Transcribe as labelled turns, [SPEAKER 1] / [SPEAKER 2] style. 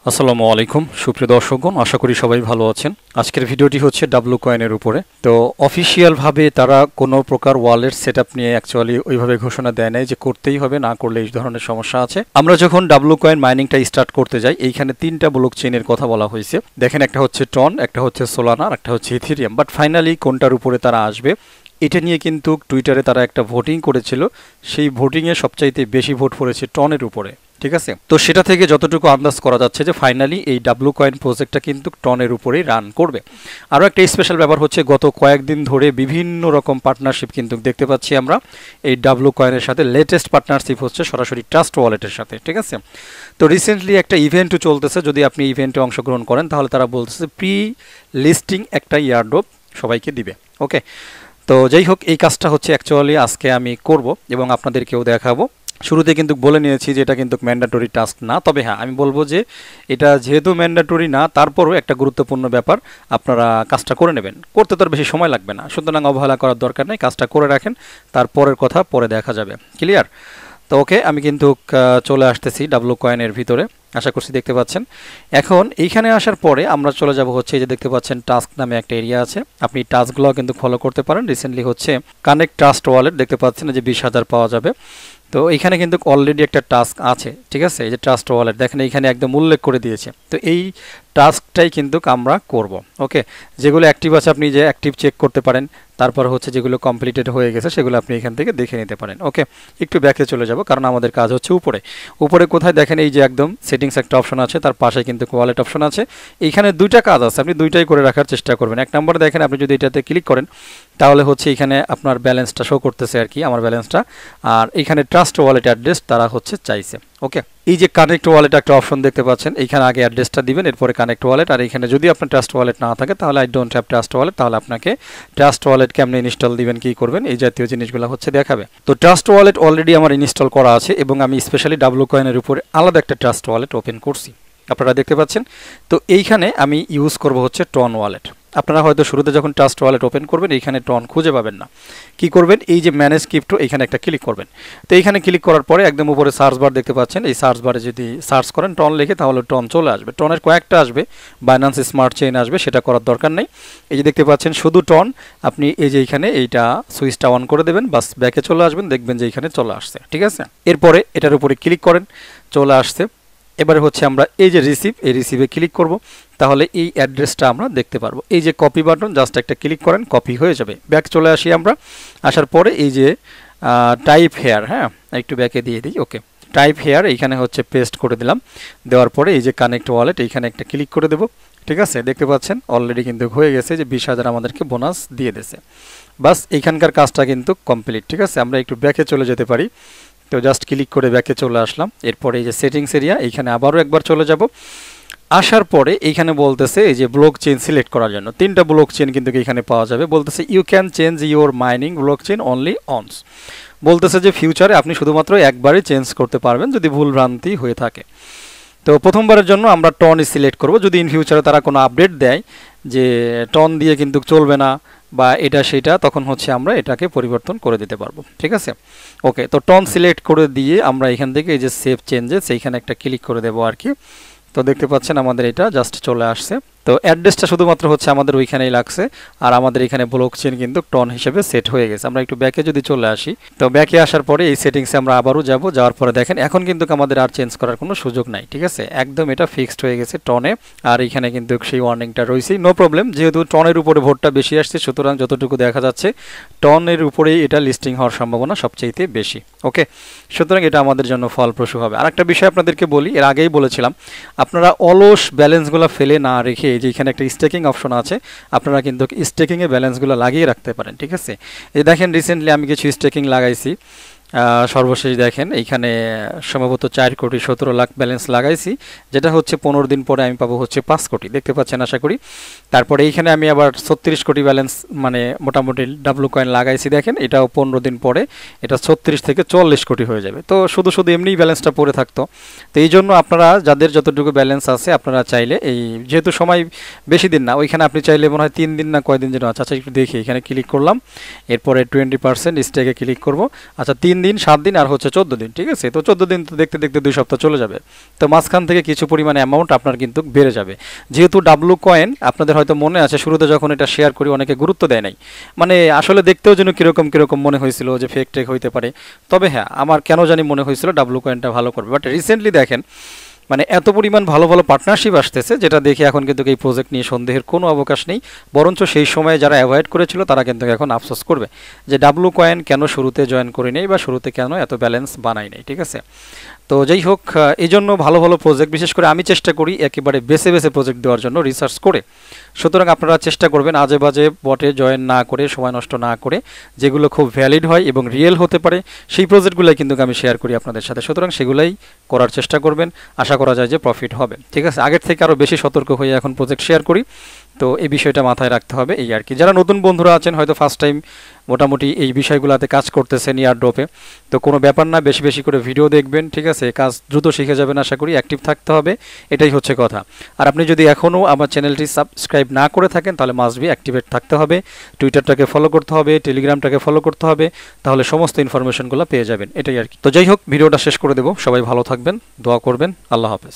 [SPEAKER 1] আসসালামু আলাইকুম সুপ্রিয় দর্শকগণ, আশা করি সবাই ভালো আছেন। আজকের ভিডিওটি হচ্ছে ডাব্লু কয়েনের উপরে। তো অফিসিয়ালভাবে তারা কোনো প্রকার ওয়ালেট সেটআপ নিয়ে অ্যাকচুয়ালি ওইভাবে ঘোষণা দেয় নাই যে করতেই হবে, না করলে এই ধরনের সমস্যা আছে। আমরা যখন ডাব্লু কয়েন মাইনিংটা স্টার্ট করতে যাই, এইখানে তিনটা ব্লক চেইনের কথা বলা হয়েছে। দেখেন, একটা হচ্ছে টন, একটা হচ্ছে সোলানা, আর একটা হচ্ছে ইথেরিয়াম। বাট ফাইনালি কোনটার উপরে তারা আসবে এটা নিয়ে কিন্তু টুইটারে তারা একটা ভোটিং করেছিল। সেই ভোটিংয়ে সবচাইতে বেশি ভোট পড়েছে টনের উপরে, ঠিক আছে। তো সেটা থেকে যতটুকু আন্দাজ করা যাচ্ছে যে ফাইনালি এই ডাব্লু কয়েন প্রজেক্টটা কিন্তু টনের উপরেই রান করবে। আরও একটা স্পেশাল ব্যাপার হচ্ছে, গত কয়েকদিন ধরে বিভিন্ন রকম পার্টনারশিপ কিন্তু দেখতে পাচ্ছি আমরা এই ডাব্লু কয়েনের সাথে। লেটেস্ট পার্টনারশিপ হচ্ছে সরাসরি ট্রাস্ট ওয়ালেটের সাথে, ঠিক আছে। তো রিসেন্টলি একটা ইভেন্টও চলতেছে, যদি আপনি ইভেন্টে অংশগ্রহণ করেন তাহলে তারা বলতেছে প্রি লিস্টিং একটা ইয়ারড্রপ সবাইকে দিবে। ওকে, তো যাই হোক, এই কাজটা হচ্ছে অ্যাকচুয়ালি আজকে আমি করব এবং আপনাদেরকেও দেখাবো। শুরুতে কিন্তু বলে নিয়েছি যে এটা কিন্তু ম্যান্ডেটরি টাস্ক না, তবে হ্যাঁ আমি বলবো যে এটা যেহেতু ম্যান্ডেটরি না, তারপরও একটা গুরুত্বপূর্ণ ব্যাপার, আপনারা কাজটা করে নেবেন। করতে তো আর বেশি সময় লাগবে না, সুতরাং অবহেলা করার দরকার নেই, কাজটা করে রাখেন, তারপরের কথা পরে দেখা যাবে। ক্লিয়ার? তো ওকে, আমি কিন্তু চলে আসতেছি ডাব্লু কয়েনের ভিতরে, আশা করছি দেখতে পাচ্ছেন। এখন এইখানে আসার পরে আমরা চলে যাব হচ্ছে এই যে দেখতে পাচ্ছেন টাস্ক নামে একটা এরিয়া আছে, আপনি টাস্কগুলো কিন্তু ফলো করতে পারেন। রিসেন্টলি হচ্ছে কানেক্ট ট্রাস্ট ওয়ালেট দেখতে পাচ্ছেন যে 20,000 পাওয়া যাবে। তো এইখানে কিন্তু অলরেডি একটা টাস্ক আছে, ঠিক আছে। এই যে ট্রাস্ট ওয়ালেট দেখেন এইখানে একদম উল্লেখ করে দিয়েছে। তো এই টাস্কটাই কিন্তু আমরা করব। ওকে, যেগুলো অ্যাক্টিভ আছে আপনি যে অ্যাক্টিভ চেক করতে পারেন, তারপর হচ্ছে যেগুলো কমপ্লিটেড হয়ে গেছে সেগুলো আপনি এখান থেকে দেখে নিতে পারেন। ওকে, একটু ব্যাকে চলে যাব কারণ আমাদের কাজ হচ্ছে উপরে। উপরে কোথায় দেখেন, এই যে একদম সেটিংস একটা অপশন আছে, তার পাশে কিন্তু ওয়ালেট অপশন আছে। এইখানে দুইটা কাজ আছে, আপনি দুইটাই করে রাখার চেষ্টা করবেন। এক নম্বরে দেখেন, আপনি যদি এটাতে ক্লিক করেন তাহলে হচ্ছে এখানে আপনার ব্যালেন্সটা শো করতেছে আর কি, আমার ব্যালেন্সটা। আর এখানে ট্রাস্ট ওয়ালেট অ্যাড্রেস তারা হচ্ছে চাইছে। ওকে, এই যে কানেক্ট ওয়ালেট একটা অপশন দেখতে পাচ্ছেন, এইখানে আগে অ্যাড্রেসটা দিবেন, এরপরে কানেক্ট ওয়ালেট। আর এখানে যদি আপনার ট্রাস্ট ওয়ালেট না থাকে তাহলে I don't have trust wallet, তাহলে আপনাকে ট্রাস্ট ওয়ালেট কেমনে ইনস্টল দিবেন, কি করবেন, এই জাতীয় জিনিসগুলো হচ্ছে দেখাবে। তো ট্রাস্ট ওয়ালেট অলরেডি আমার ইনস্টল করা আছে এবং আমি স্পেশালি ডাব্লু কয়েনের উপরে আলাদা একটা ট্রাস্ট ওয়ালেট ওপেন করছি, আপনারা দেখতে পাচ্ছেন। তো এইখানে আমি ইউজ করব হচ্ছে টন ওয়ালেট। আপনারা হয়তো শুরুতে যখন ট্রাস্ট ওয়ালেট ওপেন করবেন এইখানে টন খুঁজে পাবেন না। কি করবেন, এই যে ম্যানেজ ক্রিপ্টো এখানে একটা ক্লিক করবেন। তো এইখানে ক্লিক করার পরে একদম উপরে সার্চ বার দেখতে পাচ্ছেন, এই সার্চ বারে যদি সার্চ করেন টন লিখে তাহলে টন চলে আসবে। টনের কয়েকটা আসবে, বাইন্যান্স স্মার্ট চেইন আসবে, সেটা করার দরকার নেই। এই যে দেখতে পাচ্ছেন শুধু টন, আপনি এই যে এইখানে এইটা সুইচটা অন করে দেবেন, বাস ব্যাকে চলে আসবেন, দেখবেন যে এইখানে চলে আসছে, ঠিক আছে। এরপরে এটার উপরে ক্লিক করেন, চলে আসছে। এবারে হচ্ছে আমরা এই যে রিসিভ, এই রিসিভে ক্লিক করব, তাহলে এই অ্যাড্রেসটা আমরা দেখতে পারবো। এই যে কপি বাটন, জাস্ট একটা ক্লিক করেন, কপি হয়ে যাবে। ব্যাক চলে আসি আমরা, আসার পরে এই যে টাইপ হেয়ার, হ্যাঁ একটু ব্যাকে দিয়ে দিই। ওকে, টাইপ হেয়ার এইখানে হচ্ছে পেস্ট করে দিলাম। দেওয়ার পরে এই যে কানেক্ট ওয়ালেট এইখানে একটা ক্লিক করে দেবো, ঠিক আছে। দেখতে পাচ্ছেন অলরেডি কিন্তু হয়ে গেছে যে 20,000 আমাদেরকে বোনাস দিয়ে দিয়েছে। বাস এইখানকার কাজটা কিন্তু কমপ্লিট, ঠিক আছে। আমরা একটু ব্যাকে চলে যেতে পারি। তো জাস্ট ক্লিক করে ব্যাকে চলে আসলাম। এরপরে এই যে সেটিংস এরিয়া, এইখানে আবারও একবার চলে যাব। আসার পরে এইখানে বলতেছে এই যে ব্লক চেইন সিলেক্ট করার জন্য 3টা ব্লক চেইন কিন্তু এখানে পাওয়া যাবে। বলতেছে you can change your mining block chain only once. বলতেছে যে ফিউচারে আপনি শুধুমাত্র একবারই চেঞ্জ করতে পারবেন যদি ভুল ভ্রান্তি হয়ে থাকে। তো প্রথমবারের জন্য আমরা টন সিলেক্ট করব। যদি ইন ফিউচারে তারা কোনো আপডেট দেয় যে টন দিয়ে কিন্তু চলবে না বা এটা সেটা, তখন হচ্ছে আমরা এটাকে পরিবর্তন করে দিতে পারবো, ঠিক আছে। ওকে, তো টন সিলেক্ট করে দিয়ে আমরা এখান থেকে এই যে সেভ চেঞ্জেস এইখানে একটা ক্লিক করে দেবো আর কি। তো দেখতে পাচ্ছেন আমাদের এটা জাস্ট চলে আসছে। তো অ্যাড্রেসটা শুধুমাত্র হচ্ছে আমাদের ওইখানেই লাগছে, আর আমাদের এখানে ব্লক চেইন কিন্তু টন হিসেবে সেট হয়ে গেছে। আমরা একটু ব্যাকে যদি চলে আসি, তো ব্যাকে আসার পরে এই সেটিংসে আমরা আবারও যাব। যাওয়ার পরে দেখেন এখন কিন্তু আমাদের আর চেঞ্জ করার কোনো সুযোগ নাই, ঠিক আছে। একদম এটা ফিক্সড হয়ে গেছে টনে। আর এখানে কিন্তু সেই ওয়ার্নিংটা রয়েছে, নো প্রবলেম। যেহেতু টনের উপরে ভোটটা বেশি আসছে, সুতরাং যতটুকু দেখা যাচ্ছে টনের উপরেই এটা লিস্টিং হওয়ার সম্ভাবনা সবচেয়ে বেশি। ওকে, সুতরাং এটা আমাদের জন্য ফলপ্রসূ হবে। আর একটা বিষয় আপনাদেরকে বলি, এর আগেই বলেছিলাম, আপনারা অলস ব্যালেন্সগুলো ফেলে না রেখে যে এখানে একটা স্টেকিং অপশন আছে, আপনারা কিন্তু স্টেকিংয়ে ব্যালেন্সগুলো লাগিয়ে রাখতে পারেন, ঠিক আছে। এই দেখেন রিসেন্টলি আমি কিছু স্টেকিং লাগাইছি। সর্বশেষ দেখেন এইখানে সম্ভবত 4,17,00,000 ব্যালেন্স লাগাইছি, যেটা হচ্ছে 15 দিন পরে আমি পাবো হচ্ছে 5 কোটি, দেখতে পাচ্ছেন আশা করি। তারপরে এইখানে আমি আবার 36 কোটি ব্যালেন্স মানে মোটামুটি ডাব্লু কয়েন লাগাইছি, দেখেন এটাও 15 দিন পরে এটা 36 থেকে 40 কোটি হয়ে যাবে। তো শুধু শুধু এমনিই ব্যালেন্সটা পড়ে থাকতো। তো এই জন্য আপনারা যাদের যতটুকু ব্যালেন্স আছে আপনারা চাইলে এই যেহেতু সময় বেশি দিন না, ওইখানে আপনি চাইলে মনে হয় 3 দিন না কয়দিন যেন আছে। আচ্ছা একটু দেখি, এখানে ক্লিক করলাম, এরপরে 20% স্টেকে ক্লিক করব। আচ্ছা 3 3 দিন 7 দিন আর হচ্ছে 14 দিন, ঠিক আছে। তো 14 দিন তো দেখতে দেখতে 2 সপ্তাহ চলে যাবে। তো মাঝখান থেকে কিছু পরিমাণে অ্যামাউন্ট আপনার কিন্তু বেড়ে যাবে। যেহেতু ডাব্লু কয়েন আপনাদের হয়তো মনে আছে শুরুতে যখন এটা শেয়ার করি অনেকে গুরুত্ব দেয় নাই, মানে আসলে দেখতেও যেন কীরকম মনে হয়েছিল যে ফেক টেক হইতে পারে। তবে হ্যাঁ, আমার কেন জানি মনে হয়েছিল ডাব্লু কয়েনটা ভালো করবে, বাট রিসেন্টলি দেখেন মানে এত পরিমাণ ভালো ভালো পার্টনারশিপ আসতেছে, যেটা দেখে এখন কিন্তু এই প্রজেক্ট নিয়ে সন্দেহের কোনো অবকাশ নেই। বরঞ্চ সেই সময় যারা অ্যাভয়েড করেছিল তারা কিন্তু এখন আফসোস করবে যে ডাব্লু কয়েন কেন শুরুতে জয়েন করে নেই বা শুরুতে কেন এত ব্যালেন্স বানাই নেই, ঠিক আছে। তো যাই হোক, এই জন্য ভালো ভালো প্রজেক্ট, বিশেষ করে আমি চেষ্টা করি একেবারে বেছে বেছে প্রজেক্ট দেওয়ার জন্য রিসার্চ করে। সুতরাং আপনারা চেষ্টা করবেন আজে বাজে বটে জয়েন না করে, সময় নষ্ট না করে, যেগুলো খুব ভ্যালিড হয় এবং রিয়েল হতে পারে সেই প্রজেক্টগুলোই কিন্তু আমি শেয়ার করি আপনাদের সাথে। সুতরাং সেগুলাই করার চেষ্টা করবেন, আশা করা যায় যে প্রফিট হবে, ঠিক আছে। আগের থেকে আরও বেশি সতর্ক হয়ে এখন প্রজেক্ট শেয়ার করি। তো এই বিষয়টা মাথায় রাখতে হবে, এই আর কি। যারা নতুন বন্ধুরা আছেন হয়তো ফার্স্ট টাইম মোটামুটি এই বিষয়গুলোতে কাজ করতেছেন ইয়ারড্রপে, তো কোনো ব্যাপার না, বেশি বেশি করে ভিডিও দেখবেন, ঠিক আছে। কাজ দ্রুত শিখে যাবেন আশা করি, অ্যাক্টিভ থাকতে হবে, এটাই হচ্ছে কথা। আর আপনি যদি এখনও আমার চ্যানেলটি সাবস্ক্রাইব না করে থাকেন তাহলে মাস্ট বি অ্যাক্টিভেট থাকতে হবে, টুইটারটাকে ফলো করতে হবে, টেলিগ্রামটাকে ফলো করতে হবে, তাহলে সমস্ত ইনফরমেশনগুলো পেয়ে যাবেন, এটাই আর কি। তো যাই হোক, ভিডিওটা শেষ করে দেবো। সবাই ভালো থাকবেন, দোয়া করবেন, আল্লাহ হাফেজ।